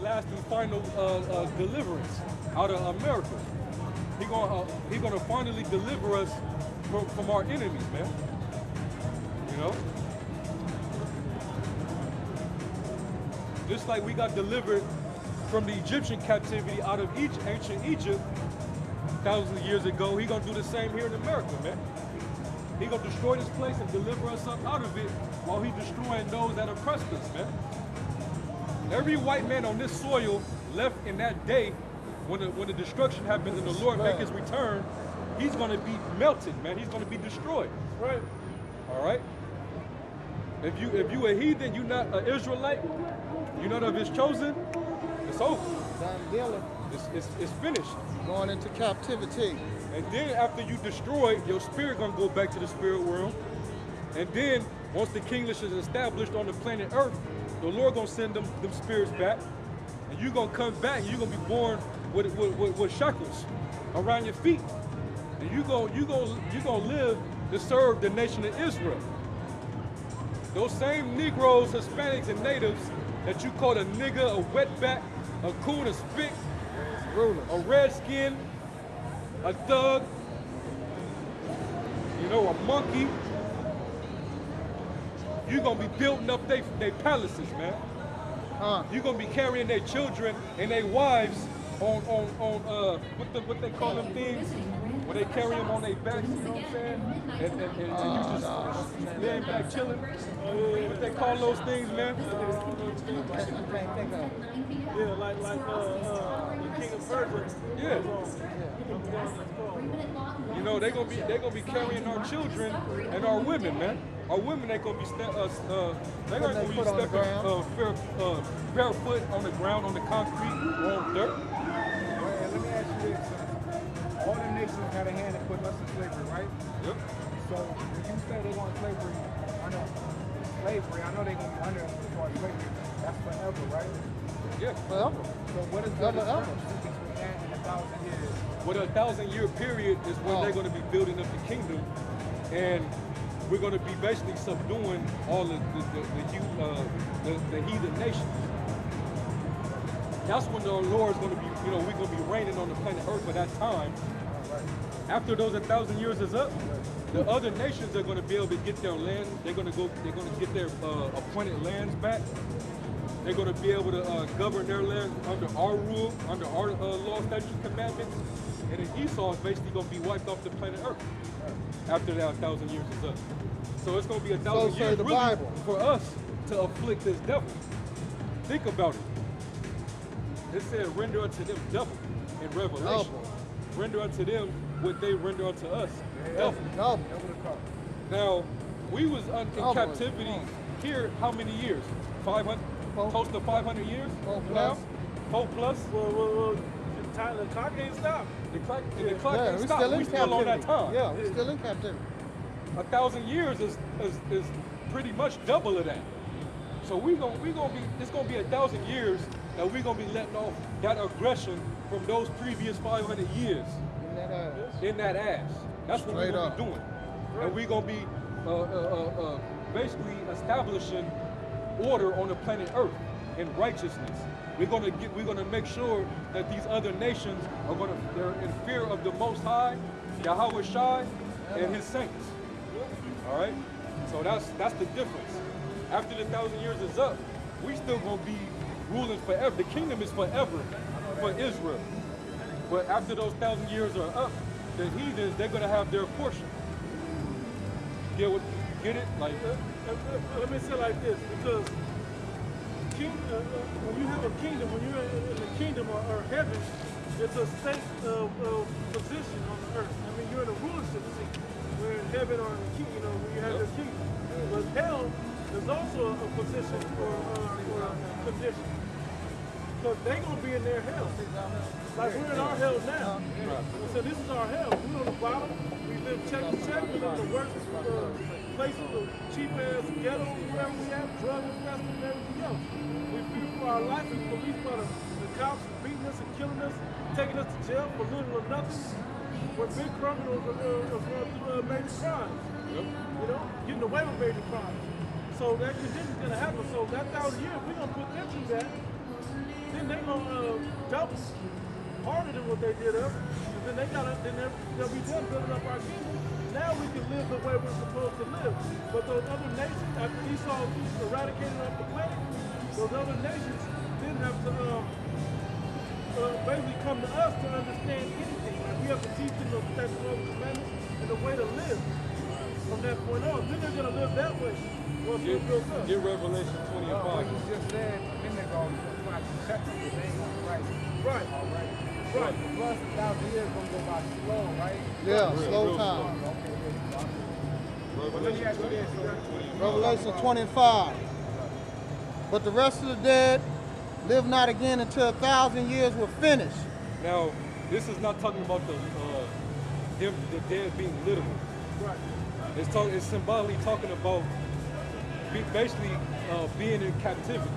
last and final deliverance out of America. He gonna finally deliver us from our enemies, man. You know? Just like we got delivered from the Egyptian captivity out of ancient Egypt thousands of years ago, he gonna do the same here in America, man. He gonna destroy this place and deliver us up out of it while he destroying those that oppressed us, man. Every white man on this soil left in that day when the destruction happens and the Lord make his return, he's gonna be melted, man. He's gonna be destroyed. Right. All right. If you a heathen, you not an Israelite, you're not of his chosen, it's over. Done dealing. It's finished. Going into captivity. And then after you destroy, your spirit gonna go back to the spirit world. And then once the kingdom is established on the planet Earth, the Lord gonna send them spirits back, and you gonna come back. And you gonna be born with shackles around your feet, and you gonna live to serve the nation of Israel. Those same Negroes, Hispanics, and natives that you call a nigger, a wetback, a coon, a spick, a redskin, a thug, you know, a monkey. You're gonna be building up their palaces, man. You're gonna be carrying their children and their wives on what they call them things? Where they carry them on their backs, you know what I'm saying? And you just laying back chilling. What they call those things, man? Yeah, like the King of Persia. Yeah. You know, they're gonna be carrying our children and our women, man. Our women ain't gonna be stepping barefoot on the ground, on the concrete, or on dirt. Well, let me ask you this. All the nations had a hand in putting us in slavery, right? Yep. So when you say they want slavery, I know they're gonna be under us as far as slavery. That's forever, right? Yeah. Forever. So what is the difference between that and 1,000 years? Well, a 1,000-year period is when they're going to be building up the kingdom, and we're going to be basically subduing all of the heathen nations. That's when the Lord's going to be, you know, we're going to be reigning on the planet Earth for that time. After those 1,000 years is up, the other nations are going to be able to get their land. They're going to get their appointed lands back. They're going to be able to govern their land under our rule, under our law, statutes, commandments. And then Esau is basically going to be wiped off the planet Earth after that 1,000 years is up. So it's going to be 1,000 years really for us to afflict this devil. Think about it. It said, render unto them double in Revelation. Render unto them what they render unto us. Double. Now, we was in captivity here how many years? 500? Close to 500 years? 4 plus. 4 plus? Well, the clock ain't stopped. The clock ain't stopped. We're still on that time. Yeah, we're still in captivity. 1,000 years is pretty much double of that. So it's gonna be 1,000 years that we're gonna be letting off that aggression from those previous 500 years in that ass. That's what we're gonna be doing, and we're gonna be basically establishing order on the planet Earth in righteousness. We're gonna make sure that these other nations they're in fear of the Most High, Yahweh Shai, and His saints. All right. So that's the difference. After the 1,000 years is up, we still gonna be ruling forever. The kingdom is forever for Israel. But after those 1,000 years are up, the heathens, they're gonna have their portion. Get it? Like let me say it like this, because when you have a kingdom, when you're in the kingdom or heaven, it's a state of position on the earth. I mean, you're in a rulership seat. We're in heaven or in the kingdom, when you have your kingdom. But hell is also a position or a condition. Because they're going to be in their hell. Like we're in our hell now. So this is our hell. We're on the bottom. We live check to check. We live in the worst places, the cheap ass ghettos, wherever we have, drug infested and everything else. We fear for our life, and police by the cops beating us and killing us, taking us to jail for little or nothing. We're big criminals are going through major crimes. You know, getting away with major crimes. So that condition's gonna happen. So that 1,000 years, we're gonna put them through that then they gonna double harder than what they did up. And then they'll be done building up our kingdom. Now we can live the way we're supposed to live. But those other nations, after Esau eradicated off the planet, those other nations didn't have to basically come to us to understand anything. Like we have to teach them the statutes, laws, and commandments and the way to live from that point on. Then they're gonna live that way. Once we're built up. Get Revelation 20 and 5. What you just said a minute ago, you have to check them, they ain't gonna right. Right. All right. Right. Plus, 1,000 years gonna go by slow, right? Yeah, Real slow slow. time. Okay, Revelation let me ask you 20 this. and 5. Revelation 25. But the rest of the dead live not again until 1,000 years were finished. Now, this is not talking about the dead being literal. Right. It's symbolically talking about basically being in captivity.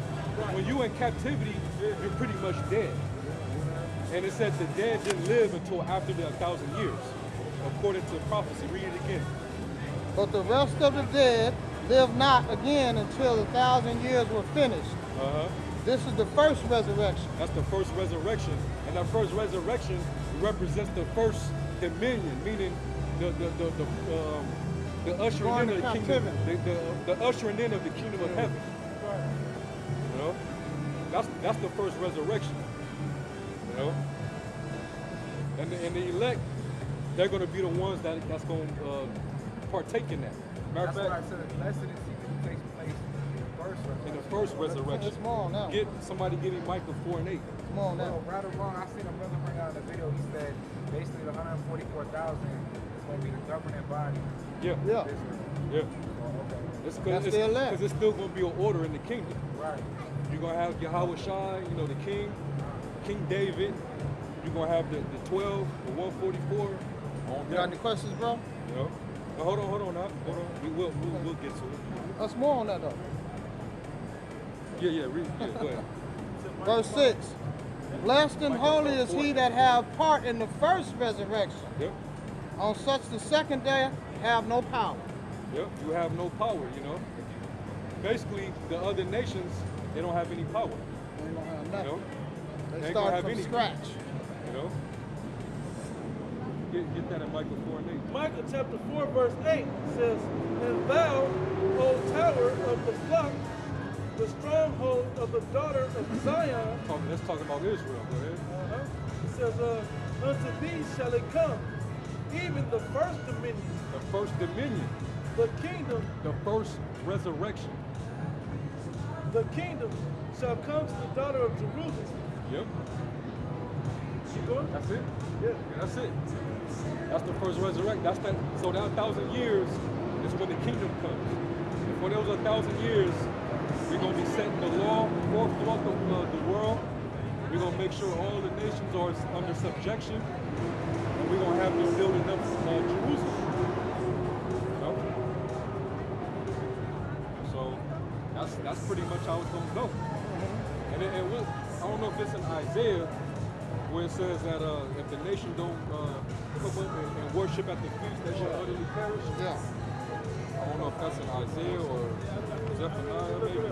When you're in captivity, you're pretty much dead. And it said the dead didn't live until after the 1,000 years, according to prophecy. Read it again. But the rest of the dead live not again until the 1,000 years were finished. This is the first resurrection. That's the first resurrection, and that first resurrection represents the first dominion, meaning the ushering Going in of to the kingdom, captivity. the ushering in of the kingdom of heaven. Right. You know, that's the first resurrection. You know, and the elect, they're going to be the ones that's going to partake in that. Matter of That's why I fact, said the blessed is even takes place in the first resurrection. It's more now. Somebody give me Micah 4 and 8. Come on now. Well, right or wrong, I seen a brother bring out in the video. He said basically the 144,000 is going to be the governing body. Yeah. Yeah. of Israel. Yeah. Oh, okay. That's the elect. Because it's still going to be an order in the kingdom. Right. You're going to have Yahweh Shai, you know, the king, King David. You're going to have the 12, the 144. You got any questions, bro? You know? Now, hold on now. Hold on. We'll get to it. That's more on that though. Yeah, go ahead. Verse 6. Blessed and holy is he that have part in the first resurrection. Yep. On such the second day have no power. Yep. You have no power, you know. Basically, the other nations, they don't have any power. They don't have You nothing. know? They ain't gonna start have from anything. scratch. You know? Get that in Micah 4 and 8. Micah chapter 4, verse 8 says, And thou, O tower of the flock, the stronghold of the daughter of Zion, Let's talk about Israel. Go ahead. it says, unto thee shall it come, even the first dominion, The first dominion, the kingdom, the first resurrection. the kingdom shall come to the daughter of Jerusalem. Yep. You going? That's it. Yeah. That's it. That's the first resurrection. So that 1,000 years is when the kingdom comes. And for those 1,000 years, we're gonna be setting the law forth throughout the world. We're gonna make sure all the nations are under subjection, and we're gonna have them building up Jerusalem. You know? So that's pretty much how it's gonna go. And I don't know if it's in Isaiah where it says that if the nation don't come up and worship at the feast, they shall utterly perish. Yeah. I don't know if that's in Isaiah or Zephaniah maybe.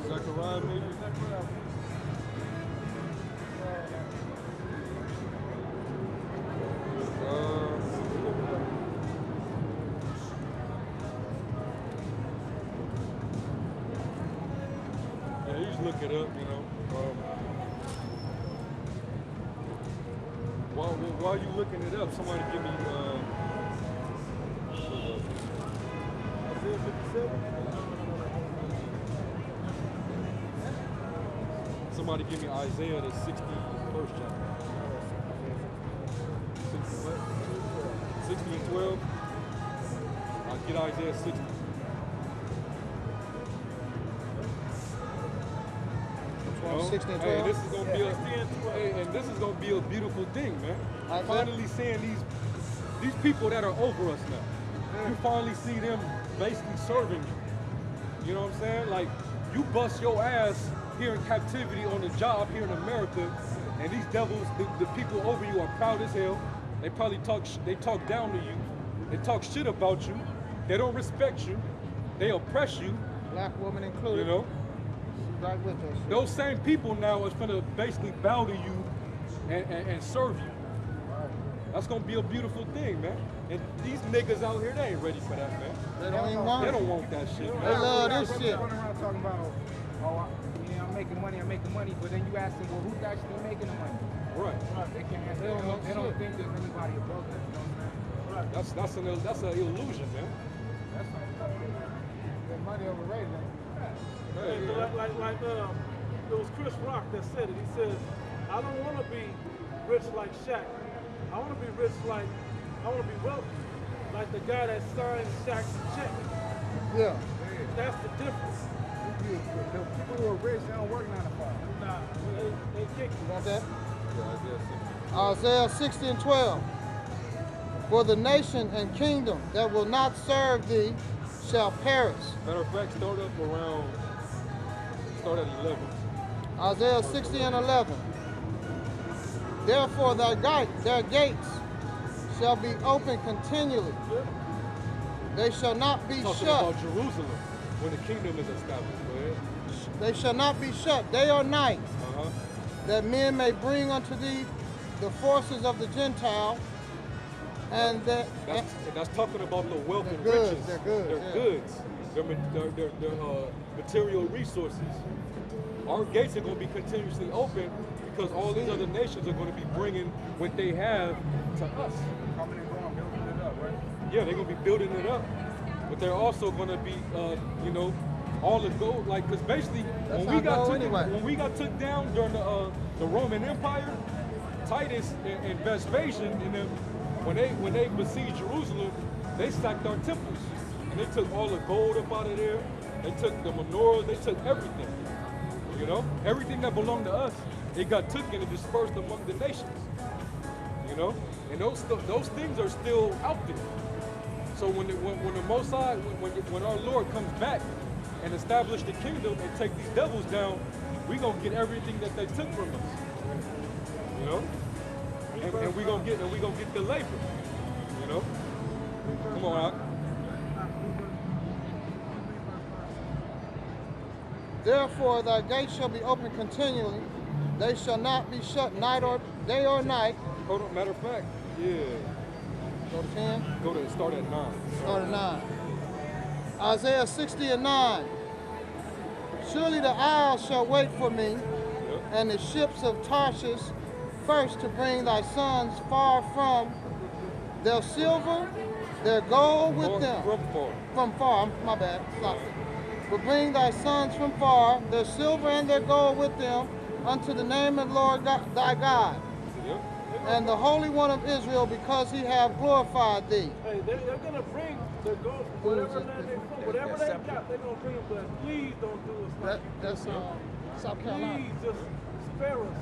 Zechariah maybe. Yeah, you just look it up, you know. While you looking it up, somebody give me Isaiah 57. somebody give me Isaiah the 61st chapter. 60 and 12. I'll get Isaiah 60. Well, 60 and Hey, 12. this is gonna be and this is gonna be a beautiful thing, man. Isaiah? Finally seeing these people that are over us now. You finally see them basically serving you. You know what I'm saying? Like you bust your ass here in captivity on the job here in America, and these devils, the people over you are proud as hell. They probably talk down to you. They talk shit about you. They don't respect you. They oppress you. Black woman included. You know, right with us. Those same people now is gonna basically bow to you and serve you. That's gonna be a beautiful thing, man. And these niggas out here, they ain't ready for that, man. They don't even want They it. don't want that shit, They man. love this shit. Running around talking about, oh, yeah, I'm making money, but then you ask them, well, who's actually making the money? Right. They can't answer. They don't think there's anybody above them. You know what I'm saying? That's an illusion, man. That's The money overrated. Hey, Like it was Chris Rock that said it. He says, I don't want to be rich like Shaq. I want to be wealthy. Like the guy that signed Shaq's check. Yeah. That's the difference. The people who are rich, they don't work 9 to 5. Nah, they kick You you. got that? yeah, Isaiah 60 and 12. For the nation and kingdom that will not serve thee shall perish. matter of fact, start at 11. Isaiah 60 and 11. Therefore their gates shall be open continually. They shall not be Talking shut. about Jerusalem when the kingdom is established. Go ahead. They shall not be shut day or night, Uh-huh. that men may bring unto thee the forces of the Gentile, and that That's talking about the wealth They're and goods, riches. they're goods, They're yeah. goods. They're material resources. Our gates are going to be continuously open because all these other nations are going to be bringing what they have to us. Coming and going, building it up, right? Yeah, they're going to be building it up. But they're also going to be, all the gold, like, because basically That's when we how got gold took anyway. when we got took down during the Roman Empire, Titus and Vespasian and them, when they besieged Jerusalem, they sacked our temples and they took all the gold up out of there. They took the menorahs. They took everything. You know, everything that belonged to us, it got taken and dispersed among the nations. You know, and those things are still out there. So when the Most High, when our Lord comes back and establish the kingdom and take these devils down, we gonna get everything that they took from us. You know, and we gonna get the labor. You know, come on out. therefore thy gates shall be open continually, they shall not be shut night or day or night. Hold on, matter of fact, yeah. Go to 10. Start at 9. Start at 9. Isaiah 60 and 9. Surely the isles shall wait for me, Yep. and the ships of Tarshish first to bring thy sons far from their silver, their gold with them. From far. From far, my bad, stop. But bring thy sons from far, their silver and their gold with them, unto the name of the Lord God, thy God, Yep. and the Holy One of Israel, because he have glorified thee. Hey, they're gonna bring their gold from whatever land they from, whatever they got, they're gonna bring them. But please don't do us like That's South Carolina. Please just spare us.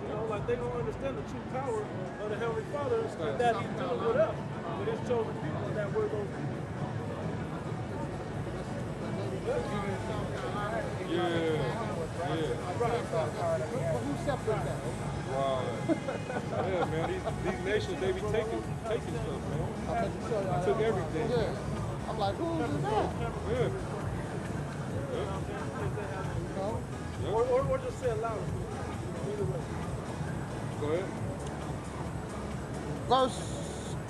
You know, like they don't understand the true power of the Heavenly Father and that He's dealing with us, with His chosen people, and that we're those people. Yeah. Who separated that? Wow. Yeah, man. These nations, they be taking stuff, man. I'm making sure y'all Took everything. Yeah. I'm like, who is that? Yeah. You know? Or just say it louder. Either way. Go ahead. Verse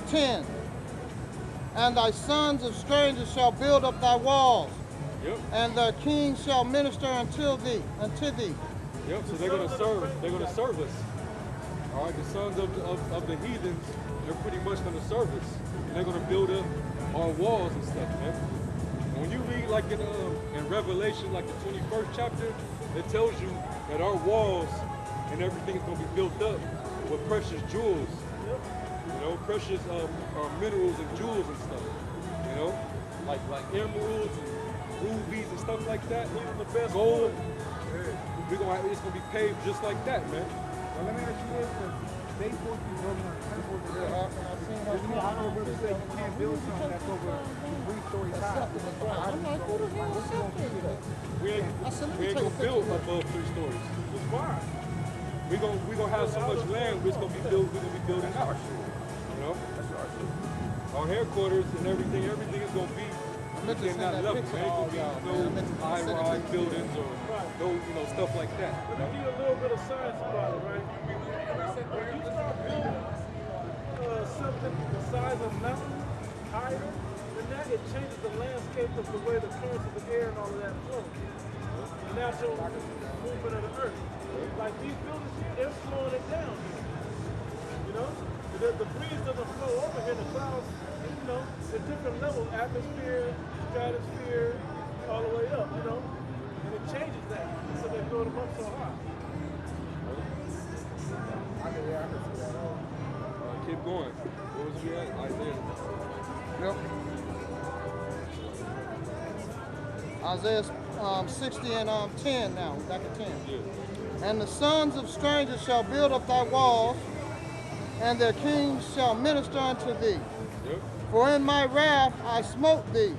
10. And thy sons of strangers shall build up thy walls, Yep. and their kings shall minister unto thee. Yep. So they're gonna serve us. All right. The sons of the heathens, they're pretty much gonna serve us. And they're gonna build up our walls and stuff, man. And when you read like in Revelation, like the 21st chapter, it tells you that our walls and everything is gonna be built up with precious jewels. You know, precious minerals and jewels and stuff. You know, like emeralds and rubies and stuff like that. Even the best gold. It's gonna be paved just like that, man. Well, let me ask you this, because they supposed to be building on temples and stuff. You know, I know brothers say you can't build something that's over 3 stories high. I'm like, who the hell separated that? We ain't gonna build above 3 stories. It's fine. We gonna have so much land. We're gonna be building out. You know, our headquarters and everything is gonna be meant to in send that that level. picture. There ain't gonna be I meant to no send it to high-rise you. buildings or Right. no, stuff like that. Let me give you a little bit of science about it, right? When you start building something the size of a mountain higher than that, it changes the landscape of the way the currents of the air and all of that flow. The natural movement of the earth. Like these buildings here, they're slowing it down here. You know? The breeze doesn't flow over here, the clouds, you know, the different levels, atmosphere, stratosphere, all the way up, you know? And it changes that. So they build them up so high. Keep going. Where was we at? Isaiah. Yep. Isaiah 60 and 10 now. We're back at 10. Yeah. And the sons of strangers shall build up thy walls, and their kings shall minister unto thee. Yep. For in my wrath I smote thee,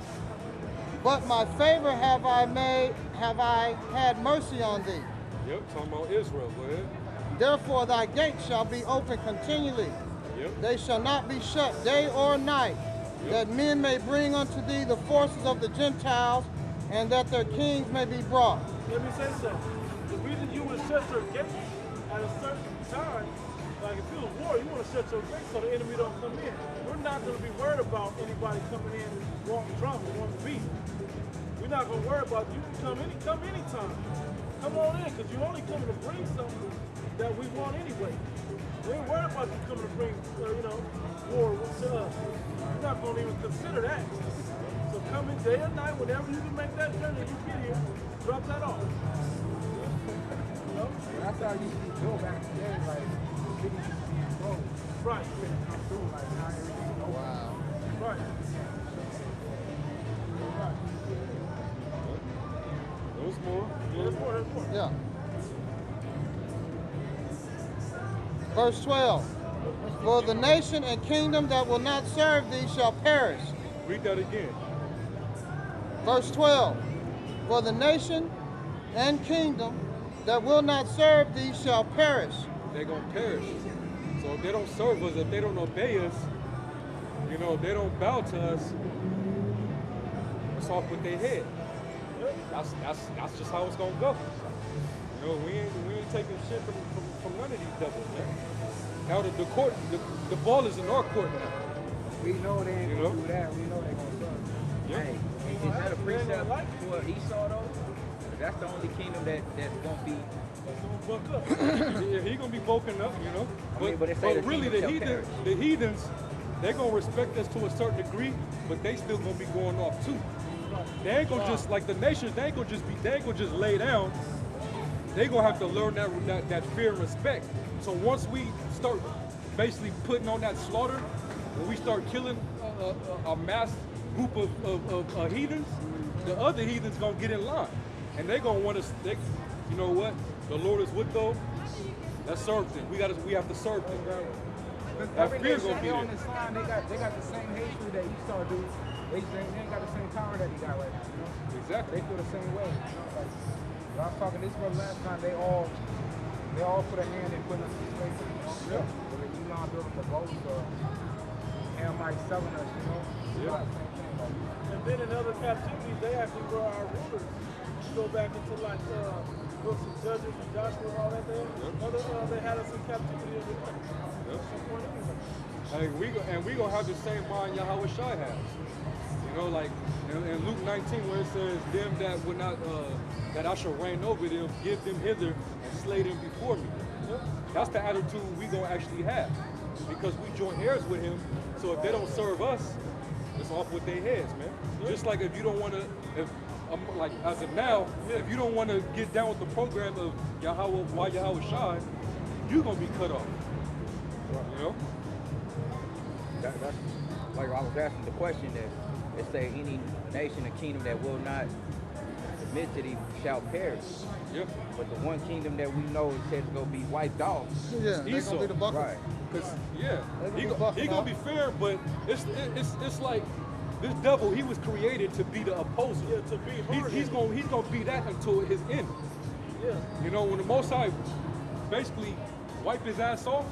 but my favor have I had mercy on thee. Yep. Talking about Israel. Go ahead. Therefore thy gates shall be open continually. Yep. They shall not be shut day or night, that men may bring unto thee the forces of the Gentiles, and that their kings may be brought. Let me say something. The reason you would shut your gates at a certain time, like if it was war, you want to shut your gates so the enemy don't come in. We're not going to be worried about anybody coming in and wanting drama, wanting beef. We're not going to worry about you. You can come anytime. Come on in, because you're only coming to bring something that we want anyway. We ain't worried about you coming to bring, war to us. We're not going to even consider that. So come in day or night, whenever you can make that journey, you get here, drop that off. You know? That's how you used to go back in the day, like, cities used to be enclosed. Right. Like, now everything's open. Wow. Right. Right. There's more. There's more, there's more. Yeah. Verse 12. For the nation and kingdom that will not serve thee shall perish. Read that again. Verse 12. For the nation and kingdom that will not serve thee shall perish. They're going to perish. So if they don't serve us, if they don't obey us, you know, if they don't bow to us, it's off with their head. That's just how it's going to go. You know, we ain't taking shit from none of these devils, man. Now the ball is in our court now. We know they ain't You gonna know? do that. We know they gonna serve. Yeah. Hey, is that a precept for Esau though? That's the only kingdom that's gonna be. Buck up. Yeah, he gonna be woken up, you know. But it say the really, kingdom shall the heathens, they gonna respect us to a certain degree, but they still gonna be going off too. They ain't gonna just like the nations. They ain't gonna just lay down. They gonna have to learn that fear and respect. So once we start basically putting on that slaughter, when we start killing a mass group of heathens, the other heathens gonna get in line, and they gonna want us. You know what? The Lord is with them. Let's serve them. We have to serve them. That Every fear nation gonna be on there. this line, they got the same hatred that Esau do. They ain't got the same power that he got right now. You know? Exactly. They feel the same way. You know? Like, when I was talking to this brother last time, they all put a hand in putting us in space. You know? Yeah. Whether Elon building the boats or Hamite selling us, you know? Yeah. It's the same thing. Like, And then in other captivities, they actually were our rulers. You go back into like books of Judges and Joshua and all that there. They had us in captivity over there. Yep. At some point anyway. And we gonna have the same mind Yahweh Shai has. You know, like in Luke 19 where it says, them that would not, that I shall reign over them, give them hither and slay them before me. That's the attitude we gonna actually have. Because we join heirs with him, so if they don't serve us, it's off with their heads, man. Just like if you don't wanna, like as of now, if you don't wanna get down with the program of Yahweh Shai, you're gonna be cut off. You know? That's like I was asking the question that it say any nation or kingdom that will not submit to thee shall perish. Yep. But the one kingdom that we know is said to go be wiped off. Yeah, they're Esau. gonna be the bucket. Right. Cause yeah, They he gonna be gonna bucking be fair, but it's like this devil. He was created to be the opposer. Yeah, to be hard. He's gonna be that until his end. Yeah. You know, when the Most High basically wipe his ass off,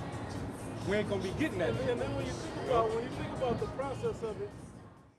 we ain't gonna be getting that. And then when you think about the process of it,